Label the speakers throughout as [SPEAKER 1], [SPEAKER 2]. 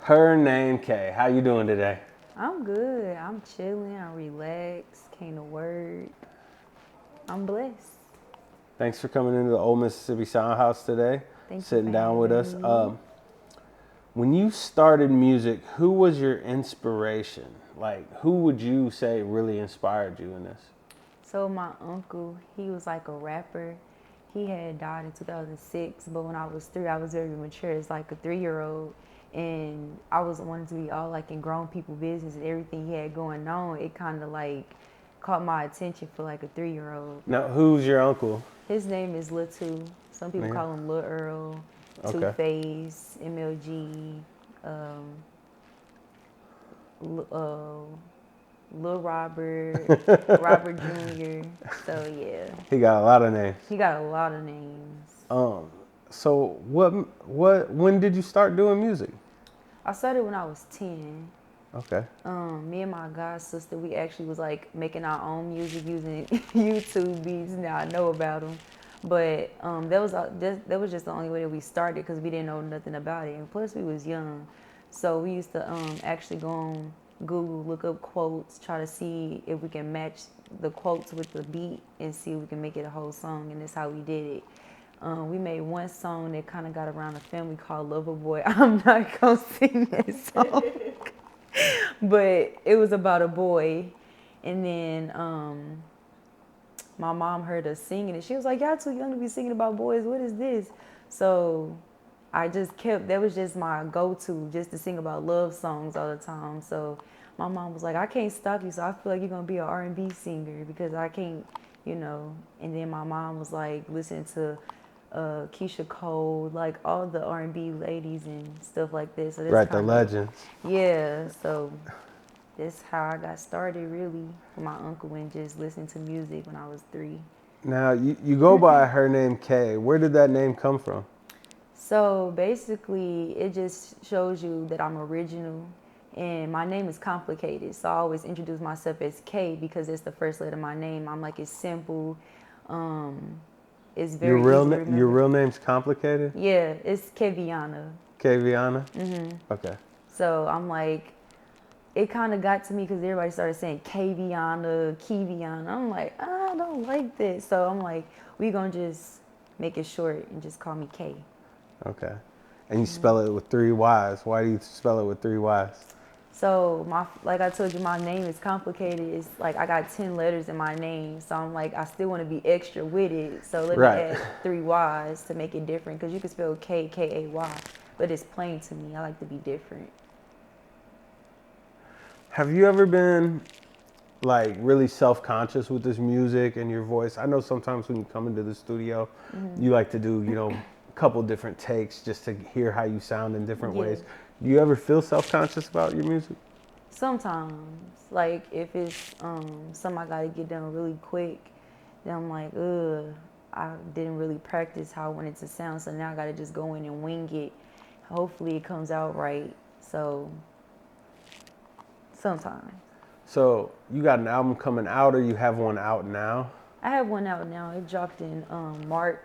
[SPEAKER 1] Hnkayyy. How you doing today?
[SPEAKER 2] I'm good. I'm chilling. I'm relaxed. Came to work. I'm blessed.
[SPEAKER 1] Thanks for coming into the Old Mississippi Sound House today.
[SPEAKER 2] Thank you
[SPEAKER 1] Sitting
[SPEAKER 2] for
[SPEAKER 1] down with us.
[SPEAKER 2] having me.
[SPEAKER 1] When you started music, who was your inspiration? Like, who would you say really inspired you in this?
[SPEAKER 2] So my uncle, he was like a rapper. He had died in 2006, but when I was 3, I was very mature as like a 3-year-old. And I was wanting to be all like in grown people business and everything he had going on. It kind of like caught my attention for like a 3-year-old.
[SPEAKER 1] Now, who's your uncle?
[SPEAKER 2] His name is Lil Two. Some people
[SPEAKER 1] Yeah.
[SPEAKER 2] call him Lil Earl,
[SPEAKER 1] Okay.
[SPEAKER 2] Two-Face, MLG, Lil Robert, Robert Jr. So yeah,
[SPEAKER 1] He got a lot of names.
[SPEAKER 2] he got a lot of names.
[SPEAKER 1] So when did you start doing music?
[SPEAKER 2] I started when I was 10.
[SPEAKER 1] Okay.
[SPEAKER 2] Me and my god sister, we actually was like making our own music using YouTube beats. Now I know about them, but that was just the only way that we started because we didn't know nothing about it, and plus we was young, so we used to actually go on Google, look up quotes, try to see if we can match the quotes with the beat and see if we can make it a whole song, and that's how we did it. We made one song that kind of got around the family called Loverboy. I'm not gonna sing that song. But it was about a boy, and then my mom heard us singing it. She was like, "Y'all too young to be singing about boys. What is this?" So I just kept, that was just my go-to, just to sing about love songs all the time. So my mom was like, "I can't stop you, so I feel like you're gonna be an R&B singer because I can't, you know." And then my mom was like listening to Keisha Cole, like all the R&B ladies and stuff like this. So that's
[SPEAKER 1] Right, the legends.
[SPEAKER 2] yeah, so that's how I got started really with my uncle and just listening to music when I was 3.
[SPEAKER 1] Now, you go by Hnkayyy. Where did that name come from?
[SPEAKER 2] So basically it just shows you that I'm original and my name is complicated. So I always introduce myself as K because it's the first letter of my name. I'm like, it's simple. It's very easy to remember.
[SPEAKER 1] Your real name's complicated?
[SPEAKER 2] Yeah, it's Keviana.
[SPEAKER 1] Keviana? Mm-hmm. Okay.
[SPEAKER 2] So I'm like, it kind of got to me because everybody started saying Keviana, Keviana. I'm like, I don't like this. So I'm like, we gonna just make it short and just call me K.
[SPEAKER 1] Okay. And you spell it with 3 Y's. Why do you spell it with 3 Y's?
[SPEAKER 2] So like I told you, my name is complicated. It's like I got 10 letters in my name. So I'm like, I still want to be extra with it. So let me add 3 Y's to make it different because you can spell K, K-A-Y, but it's plain to me. I like to be different.
[SPEAKER 1] Have you ever been like really self-conscious with this music and your voice? I know sometimes when you come into the studio, you like to do, a couple different takes just to hear how you sound in different ways. Do you ever feel self-conscious about your music?
[SPEAKER 2] Sometimes, like if it's something I gotta get done really quick, then I'm like, I didn't really practice how I wanted to sound, so now I gotta just go in and wing it. Hopefully it comes out right. So sometimes.
[SPEAKER 1] So you got an album coming out, or you have one out now?
[SPEAKER 2] I have one out now. It dropped in March.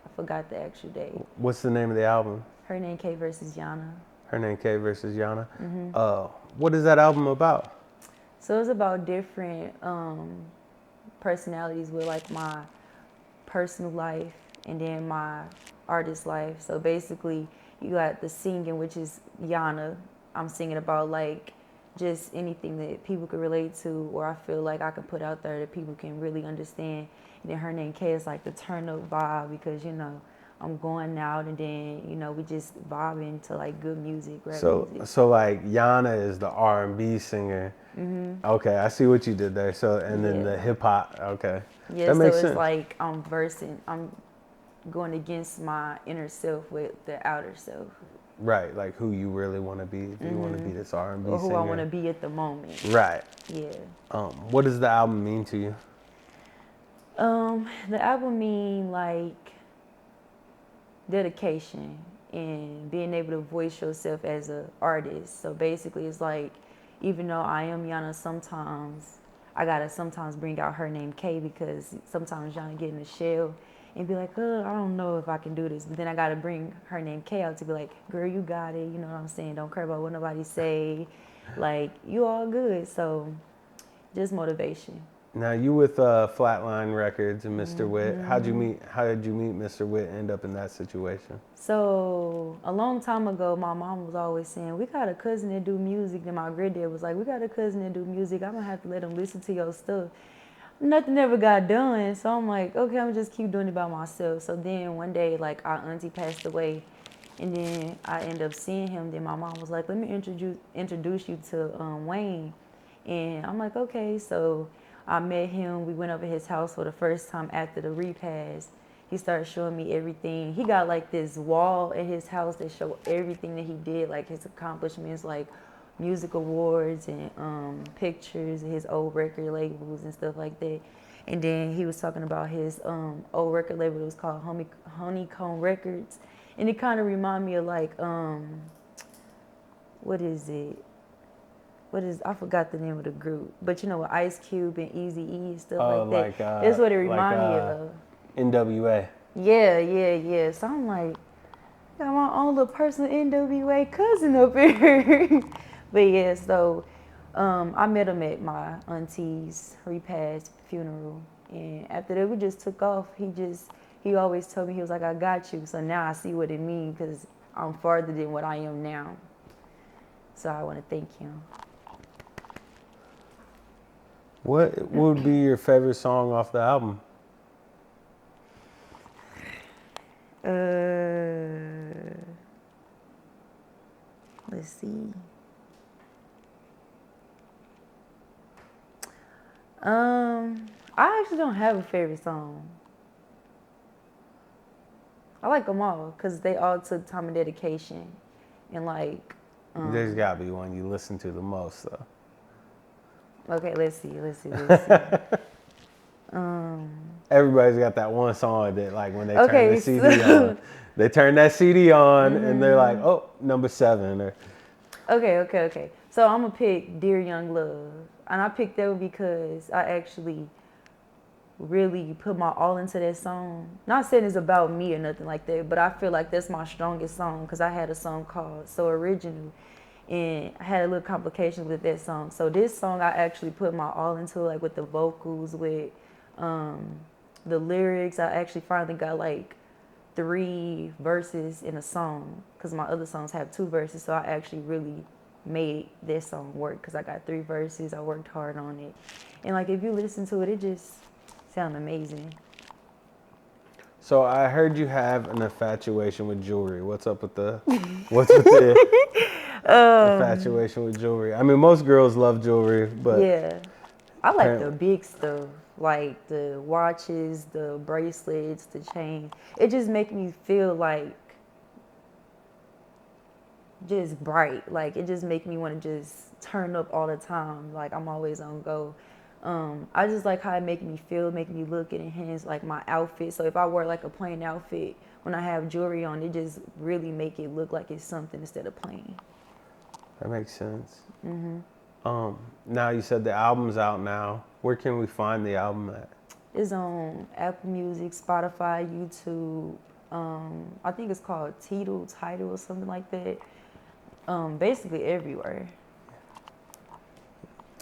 [SPEAKER 2] I forgot the actual date.
[SPEAKER 1] What's the name of the album?
[SPEAKER 2] Hnkayyy versus YONNA.
[SPEAKER 1] Hnkayyy versus YONNA. What is that album about?
[SPEAKER 2] So it's about different personalities with like my personal life and then my artist life. So basically you got the singing, which is YONNA. I'm singing about like just anything that people could relate to or I feel like I can put out there that people can really understand. And then Hnkayyy is like the turn up vibe because, I'm going out and then, we just vibing to like good music, rap music.
[SPEAKER 1] So like YONNA is the R&B singer. Mm-hmm. Okay, I see what you did there. So, and then the hip hop, okay.
[SPEAKER 2] Yeah,
[SPEAKER 1] that makes sense.
[SPEAKER 2] It's like I'm going against my inner self with the outer self.
[SPEAKER 1] Right, like who you really want to be. If you want to be this R&B singer.
[SPEAKER 2] Or who I want to be at the moment.
[SPEAKER 1] Right.
[SPEAKER 2] Yeah.
[SPEAKER 1] What does the album mean to you?
[SPEAKER 2] The album mean like dedication and being able to voice yourself as an artist. So basically it's like, even though I am YONNA, sometimes I gotta sometimes bring out her name K because sometimes YONNA get in the shell and be like, oh, I don't know if I can do this. But then I got to bring her name Kay out to be like, girl, you got it. You know what I'm saying? Don't care about what nobody say. Like, you all good. So just motivation.
[SPEAKER 1] Now you with Flatline Records and Mr. Whit. How did you meet Mr. Whit? End up in that situation?
[SPEAKER 2] So a long time ago, my mom was always saying, we got a cousin that do music. And my granddad was like, we got a cousin that do music. I'm going to have to let him listen to your stuff. Nothing ever got done. So I'm like, okay, I'm just keep doing it by myself. So then one day, like, our auntie passed away. And then I ended up seeing him. Then my mom was like, let me introduce you to Wayne. And I'm like, okay. So I met him. We went over his house for the first time after the repass. He started showing me everything. He got like this wall at his house that showed everything that he did, like his accomplishments, like music awards and pictures of his old record labels and stuff like that. And then he was talking about his old record label. It was called Honeycomb Records. And it kind of reminded me of like, what is it? I forgot the name of the group. But you know, with Ice Cube and Eazy-E and stuff like that. That's what it reminded me of.
[SPEAKER 1] NWA.
[SPEAKER 2] Yeah. So I'm like, got my own little personal NWA cousin up here. But yeah, so I met him at my auntie's repast funeral. And after that, we just took off. He always told me, he was like, I got you. So now I see what it means because I'm farther than what I am now. So I want to thank him.
[SPEAKER 1] What would be your favorite song off the album?
[SPEAKER 2] Let's see. I actually don't have a favorite song. I like them all because they all took time and dedication, and like.
[SPEAKER 1] There's gotta be one you listen to the most, though.
[SPEAKER 2] Okay, let's see.
[SPEAKER 1] Everybody's got that one song that, like, when they turn the CD on, they turn that CD on and they're like, oh, number 7. Or...
[SPEAKER 2] Okay. So I'm gonna pick Dear Young Love, and I picked that one because I actually really put my all into that song. Not saying it's about me or nothing like that, but I feel like that's my strongest song because I had a song called So Original, and I had a little complications with that song. So this song I actually put my all into, like with the vocals, with the lyrics. I actually finally got like 3 verses in a song because my other songs have 2 verses. So I actually really made this song work because I got 3 verses. I worked hard on it, and like if you listen to it, it just sounds amazing.
[SPEAKER 1] So I heard you have an infatuation with jewelry. What's up with the infatuation with jewelry? I mean, most girls love jewelry, but
[SPEAKER 2] yeah, I like the big stuff, like the watches, the bracelets, the chains. It just make me feel like just bright. Like it just make me want to just turn up all the time. Like I'm always on go. I just like how it make me feel, make me look, it enhance like my outfit. So if I wear like a plain outfit, when I have jewelry on, it just really make it look like it's something instead of plain.
[SPEAKER 1] That makes sense. Now you said the album's out now. Where can we find the album at?
[SPEAKER 2] It's on Apple Music, Spotify, YouTube. I think it's called Tidal or something like that. Basically everywhere.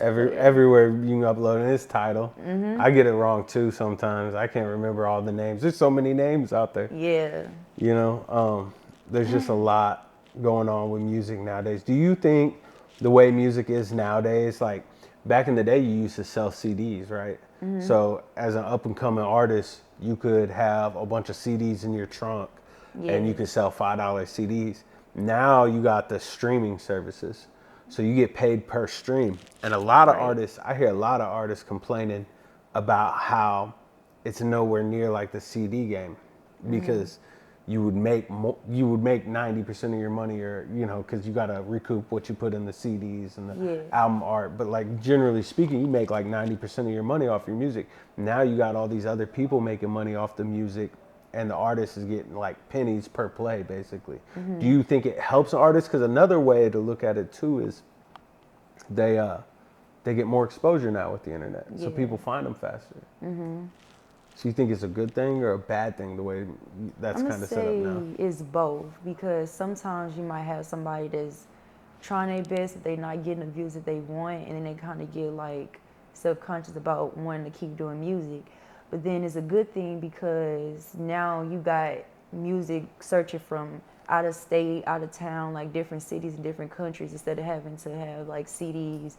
[SPEAKER 1] Everywhere you can upload it, it's Tidal. I get it wrong too sometimes. I can't remember all the names. There's so many names out there.
[SPEAKER 2] Yeah.
[SPEAKER 1] You know, there's just a lot going on with music nowadays. Do you think the way music is nowadays, like back in the day, you used to sell CDs, right? So as an up and coming artist, you could have a bunch of CDs in your trunk and you could sell $5 CDs. Now you got the streaming services. So you get paid per stream. And a lot of artists, I hear a lot of artists complaining about how it's nowhere near like the CD game because you would make 90% of your money, or, you know, because you got to recoup what you put in the CDs and the album art. But like generally speaking, you make like 90% of your money off your music. Now you got all these other people making money off the music, and the artist is getting like pennies per play, basically. Do you think it helps artists? Because another way to look at it too is they get more exposure now with the internet, so people find them faster. So you think it's a good thing or a bad thing the way that's
[SPEAKER 2] I'm
[SPEAKER 1] kind
[SPEAKER 2] gonna
[SPEAKER 1] of set up
[SPEAKER 2] say
[SPEAKER 1] now?
[SPEAKER 2] it's both, because sometimes you might have somebody that's trying their best, but they not getting the views that they want, and then they kind of get like self-conscious about wanting to keep doing music. But then it's a good thing because now you got music searching from out of state, out of town, like different cities and different countries, instead of having to have like CDs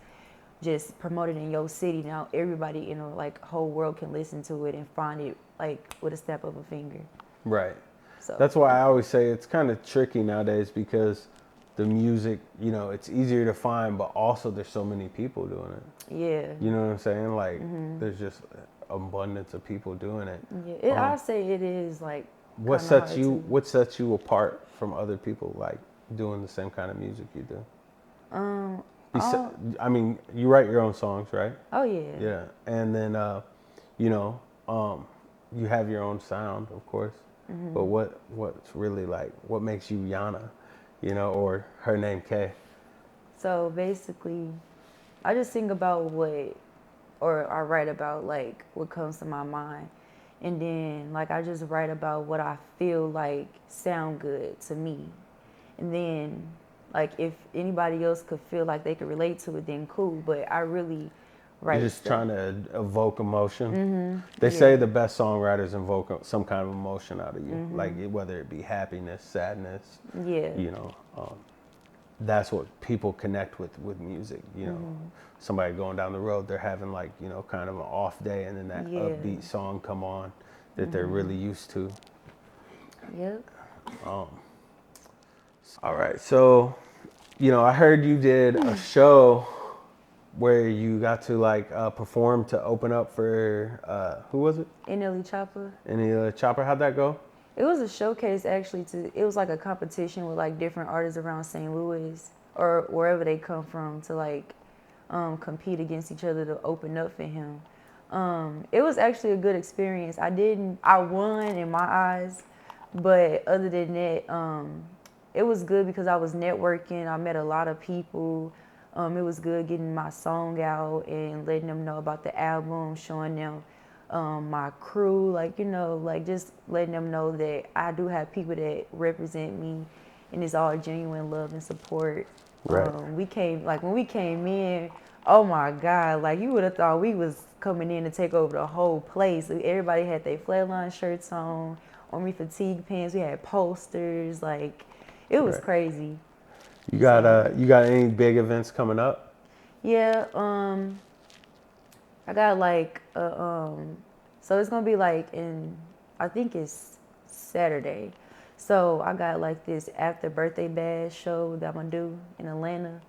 [SPEAKER 2] just promoted in your city. Now everybody in the like whole world can listen to it and find it like with a snap of a finger.
[SPEAKER 1] Right.
[SPEAKER 2] So
[SPEAKER 1] That's why I always say it's kind of tricky nowadays because the music, you know, it's easier to find, but also there's so many people doing it.
[SPEAKER 2] yeah,
[SPEAKER 1] You know what I'm saying? Like, there's just abundance of people doing it.
[SPEAKER 2] yeah. I say it is like
[SPEAKER 1] What
[SPEAKER 2] kind of
[SPEAKER 1] sets
[SPEAKER 2] hard
[SPEAKER 1] you
[SPEAKER 2] to.
[SPEAKER 1] What sets you apart from other people like doing the same kind of music you do?
[SPEAKER 2] Um.
[SPEAKER 1] I mean, you write your own songs, right?
[SPEAKER 2] Oh yeah.
[SPEAKER 1] Yeah, and then you know, you have your own sound, of course. But what's really like what makes you Yana, you know, or her name Kay?
[SPEAKER 2] So basically, I just think about or I write about like what comes to my mind, and then like I just write about what I feel like sound good to me, and then like if anybody else could feel like they could relate to it, then cool. But I really
[SPEAKER 1] You're
[SPEAKER 2] write
[SPEAKER 1] just
[SPEAKER 2] stuff.
[SPEAKER 1] trying to evoke emotion. They say the best songwriters invoke some kind of emotion out of you, like whether it be happiness, sadness,
[SPEAKER 2] Yeah.
[SPEAKER 1] you know. That's what people connect with music, you know. Somebody going down the road, they're having like, you know, kind of an off day, and then that
[SPEAKER 2] Yeah.
[SPEAKER 1] upbeat song come on that they're really used to.
[SPEAKER 2] Yep.
[SPEAKER 1] All right, so, you know, I heard you did a show where you got to like perform to open up for who was it?
[SPEAKER 2] NLE Chopper.
[SPEAKER 1] Any Chopper? How'd that go?
[SPEAKER 2] It was a showcase actually. It was like a competition with like different artists around St. Louis or wherever they come from to like compete against each other to open up for him. It was actually a good experience. I won in my eyes, but other than that, it was good because I was networking. I met a lot of people. It was good getting my song out and letting them know about the album, showing them my crew, like, you know, like just letting them know that I do have people that represent me, and it's all genuine love and support.
[SPEAKER 1] Right.
[SPEAKER 2] When we came in, oh my God, like you would have thought we was coming in to take over the whole place. Like, everybody had their Flatline shirts on, army fatigue pants. We had posters. Like, it was
[SPEAKER 1] Right.
[SPEAKER 2] crazy.
[SPEAKER 1] You
[SPEAKER 2] So
[SPEAKER 1] got any big events coming up?
[SPEAKER 2] yeah, I got like so it's gonna be like I think it's Saturday. So I got like this after birthday bash show that I'm gonna do in Atlanta.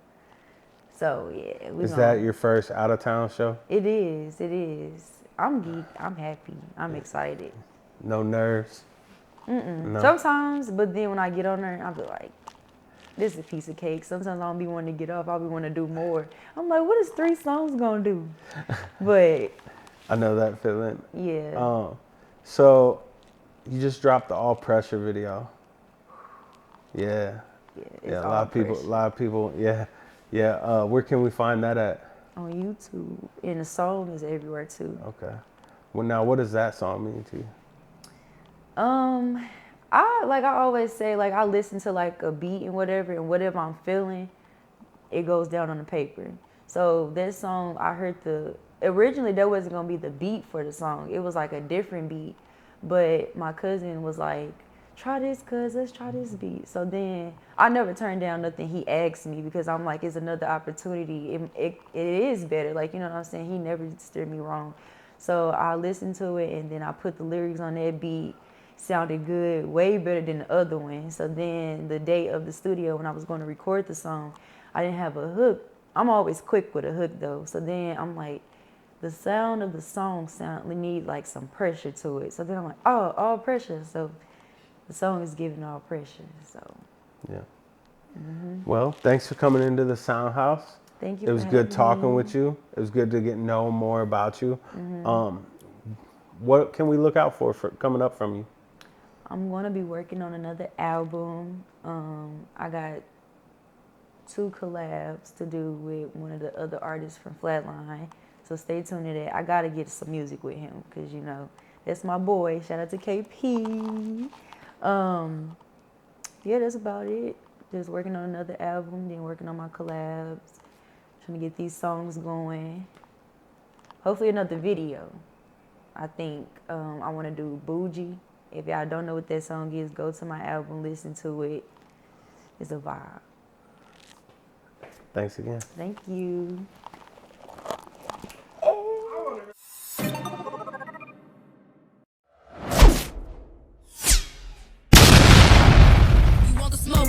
[SPEAKER 2] So yeah,
[SPEAKER 1] Is that your first out of town show?
[SPEAKER 2] it is, it is. I'm geeked, I'm happy, I'm excited.
[SPEAKER 1] No nerves? No.
[SPEAKER 2] Sometimes, but then when I get on there, I'll be like, this is a piece of cake. Sometimes I don't be wanting to get off, I'll be wanting to do more. I'm like, what is 3 songs gonna do? But
[SPEAKER 1] I know that feeling.
[SPEAKER 2] yeah.
[SPEAKER 1] So you just dropped the All Pressure video. Yeah.
[SPEAKER 2] Yeah,
[SPEAKER 1] Yeah,
[SPEAKER 2] it's
[SPEAKER 1] a
[SPEAKER 2] all
[SPEAKER 1] lot of people, yeah. Yeah, where can we find that at?
[SPEAKER 2] on YouTube, and the song is everywhere too.
[SPEAKER 1] Okay. Well, now what does that song mean to you?
[SPEAKER 2] I always say, like, I listen to like a beat and whatever I'm feeling, it goes down on the paper. So this song, originally that wasn't gonna be the beat for the song. It was like a different beat, but my cousin was like, try this, cuz let's try this beat. So then I never turned down nothing he asked me, because I'm like, it's another opportunity. It is better, like, you know what I'm saying? He never steered me wrong. So I listened to it, and then I put the lyrics on that beat. Sounded good, way better than the other one. So then the day of the studio, when I was going to record the song, I didn't have a hook. I'm always quick with a hook though. So then I'm like, the sound of the song need like some pressure to it. So then I'm like, oh, all pressure. So the song is giving all pressure. So
[SPEAKER 1] Yeah. Well, thanks for coming into the Sound House.
[SPEAKER 2] thank you.
[SPEAKER 1] It was
[SPEAKER 2] for
[SPEAKER 1] good
[SPEAKER 2] having
[SPEAKER 1] talking
[SPEAKER 2] me.
[SPEAKER 1] with you. It was good to know more about you. What can we look out for coming up from you?
[SPEAKER 2] I'm gonna be working on another album. I got 2 collabs to do with one of the other artists from Flatline. So stay tuned to that. I gotta get some music with him, because, you know, That's my boy. Shout out to KP. Yeah, that's about it. Just working on another album, then working on my collabs. Trying to get these songs going. Hopefully another video. I think I want to do Bougie. If y'all don't know what that song is, go to my album, listen to it. It's a vibe.
[SPEAKER 1] Thanks again.
[SPEAKER 2] Thank you.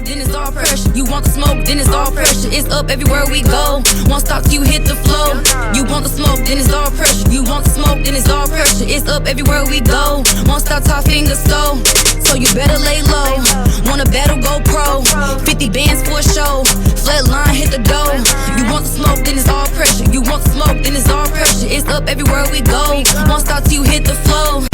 [SPEAKER 3] Then it's all pressure. You want the smoke, then it's all pressure. It's up everywhere we go. Won't stop till you hit the flow. You want the smoke, then it's all pressure. You want the smoke, then it's all pressure. It's up everywhere we go. Won't stop till our fingers go. So you better lay low. Want a battle, go pro. 50 bands for a show. Flatline, hit the dough. You want the smoke, then it's all pressure. You want the smoke, then it's all pressure. It's up everywhere we go. Won't stop till you hit the flow.